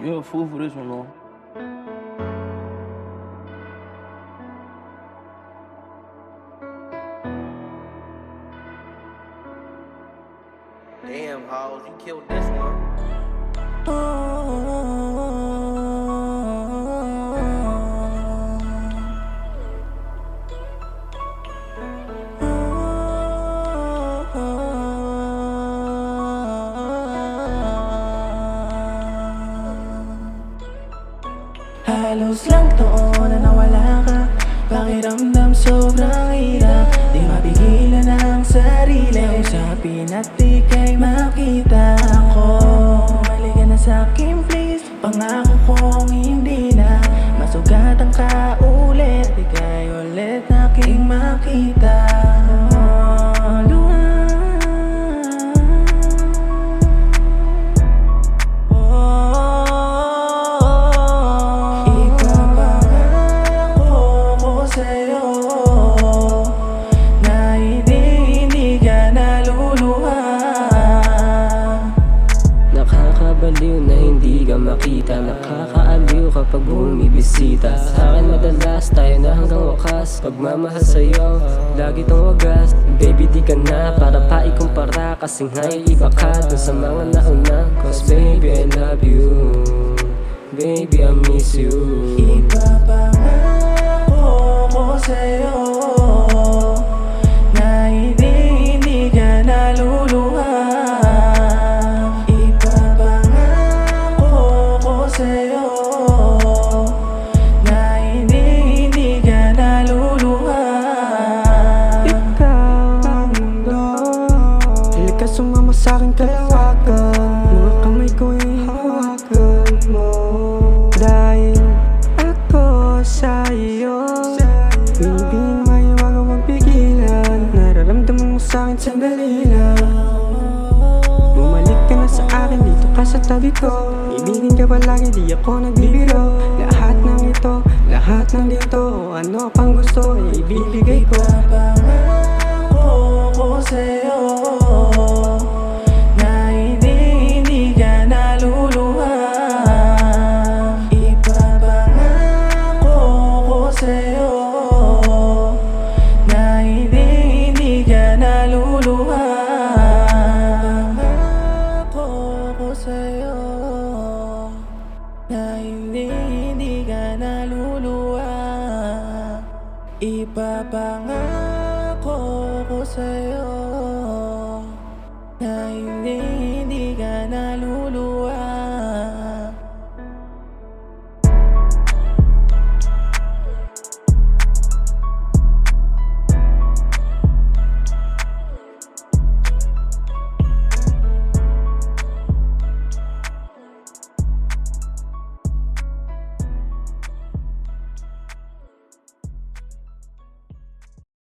You're a fool for this one, though. Damn, hoes, you killed this one. Halos lang taon na nawala ka. Pakiramdam sobrang hirap, di mapigilan ang sarili. Usapin at di kay makita ako. Bumalik ka na sa'kin please, pangako kong hindi na masugatan ka ulit. Di kay ulit aking makita. Nakakabaliw na hindi ka makita, nakakaaliw kapag bumibisita. Sa akin madalas tayo na hanggang wakas, pagmamahal sa'yo, lagi tong wagas. Baby di ka na para pa ikumpara, kasi nga'y iba ka dun sa mga nauna. Cause baby I love you, baby I miss you. Ipapangako ko sa'yo na hindi ka naluluha. Ipapangako ko sa'yo na hindi ka naluluha. Ikaw ang mundo, halika sumama sa'king kalawakan. Mga kamay ko ay hawakan mo, dahil ako sa iyo. Baby, may huwag mong pigilan, nararamdaman mo sa'kin sandali lang. Bumalik ka na sa akin, dito ka sa tabi ko. Ibigin ka palagi, di ako nagbibiro. Lahat ng ito, lahat ng dito, ano pang gusto, ibibigay ko. Ipapangako ko sa'yo na hindi ka naluluha. Ipapangako ko sa'yo na hindi ka naluluha. Ipapangako ko sa'yo na hindi ka naluluha. Ipapangako ko sa'yo na